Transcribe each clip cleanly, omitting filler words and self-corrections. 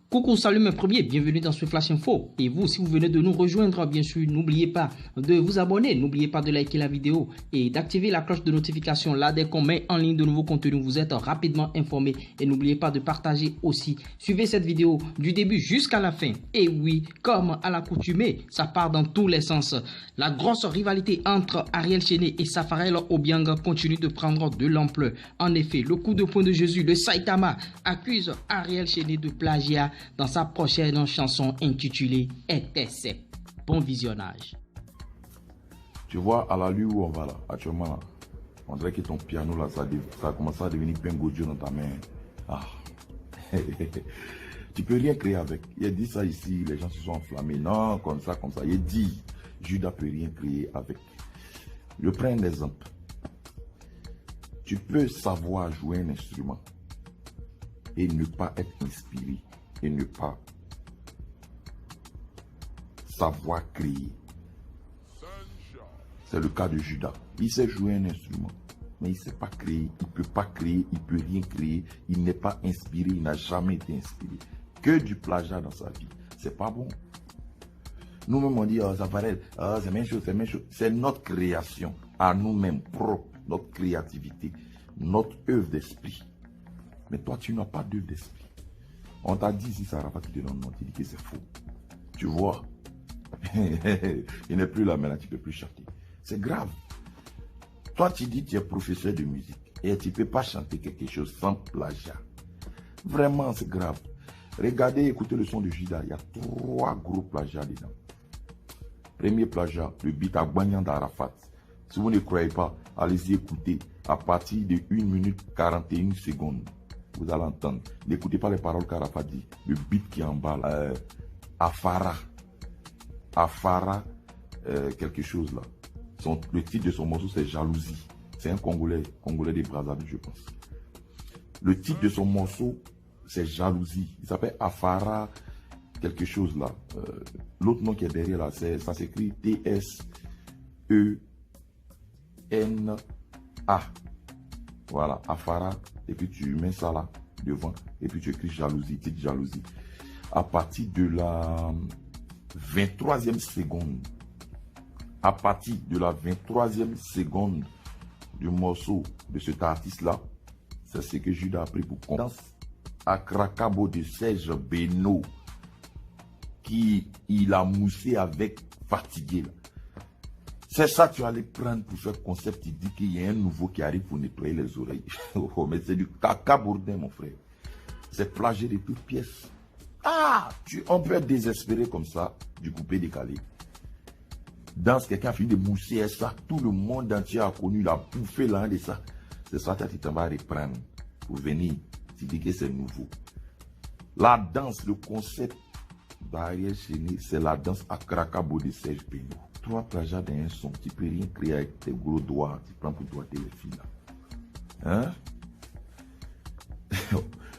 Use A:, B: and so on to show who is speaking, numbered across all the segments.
A: Coucou, salut mes premiers, bienvenue dans ce Flash Info. Et vous, si vous venez de nous rejoindre, bien sûr, n'oubliez pas de vous abonner, n'oubliez pas de liker la vidéo et d'activer la cloche de notification. Là, dès qu'on met en ligne de nouveaux contenus, vous êtes rapidement informés. Et n'oubliez pas de partager aussi. Suivez cette vidéo du début jusqu'à la fin. Et oui, comme à l'accoutumée, ça part dans tous les sens. La grosse rivalité entre Ariel Chéné et Safarel Obiang continue de prendre de l'ampleur. En effet, le coup de poing de Jésus, le Saitama, accuse Ariel Chéné de plagiat dans sa prochaine chanson intitulée ETC. Bon visionnage.
B: Tu vois, à la où on va là, actuellement là, on dirait que ton piano là, ça a commencé à devenir Pingodio dans ta main. Ah. Tu peux rien créer avec. Il a dit ça ici, les gens se sont enflammés. Non, comme ça. Il dit, Judas peut rien créer avec. Je prends un exemple. Tu peux savoir jouer un instrument et ne pas être inspiré et ne pas savoir créer. C'est le cas de Judas. Il sait jouer un instrument, mais il ne sait pas créer. Il ne peut pas créer, il ne peut rien créer. Il n'est pas inspiré, il n'a jamais été inspiré. Que du plagiat dans sa vie. C'est pas bon. Nous-mêmes, on dit, oh, ça paraît, oh, c'est même chose, c'est même chose. C'est notre création, à nous-mêmes, propre, notre créativité, notre œuvre d'esprit. Mais toi, tu n'as pas d'œuvre d'esprit. On t'a dit, si ça Rafa qui te donne, tu dis que c'est faux. Tu vois, il n'est plus là, maintenant, tu ne peux plus chanter. C'est grave. Toi, tu dis que tu es professeur de musique et tu ne peux pas chanter quelque chose sans plagiat. Vraiment, c'est grave. Regardez, écoutez le son de Judas. Il y a 3 gros plagiats dedans. Premier plagiat, le beat à Gbagnan d'Arafat. Si vous ne croyez pas, allez-y écouter. À partir de 1 minute 41 secondes, vous allez entendre. N'écoutez pas les paroles qu'Arafat dit. Le beat qui emballe. Afara. Afara, quelque chose là. Le titre de son morceau, c'est Jalousie. C'est un Congolais des Brazzaville, je pense. Le titre de son morceau, c'est Jalousie. Il s'appelle Afara, quelque chose là. L'autre nom qui est derrière là, ça s'écrit T-S-E-N-A. Voilà, Afara. Et puis tu mets ça là, devant. Et puis tu écris Jalousie, titre Jalousie. À partir de la 23e seconde, à partir de la 23e seconde du morceau de cet artiste-là, c'est ce que Judas a pris pour confiance à Krakabo de Serge Beno, qui il a moussé avec Fatigué. C'est ça que tu allais prendre pour faire concept. Il dit qu'il y a un nouveau qui arrive pour nettoyer les oreilles. Mais c'est du caca bourdin, mon frère. C'est plagié de toutes pièces. Ah, on peut être désespéré comme ça, du coupé décalé. Dans quelqu'un a fini de mousser ça, tout le monde entier a connu la bouffée là de ça. C'est ça que tu vas reprendre pour venir. Tu dis que c'est nouveau. La danse, le concept d'Ariel Chéné, c'est la danse à Krakabo de Serge Beno. 3 plagiats dans un son, tu peux rien créer avec tes gros doigts, tu prends pour doigter les filles là. Hein?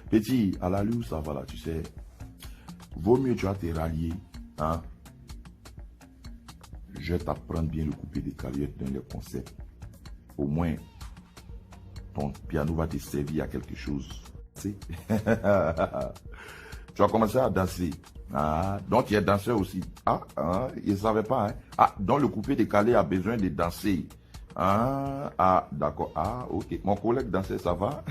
B: Petit, à la où ça va là, tu sais. Vaut mieux tu vas te rallier, hein. Je vais t'apprendre bien le coupé décalé dans les concepts. Au moins, ton piano va te servir à quelque chose. Tu vas commencer à danser. Ah, donc tu es danseur aussi. Ah, il ne savait pas. Hein? Ah, donc le coupé décalé a besoin de danser. Ah, d'accord. Ah, ok. Mon collègue dansait, ça va?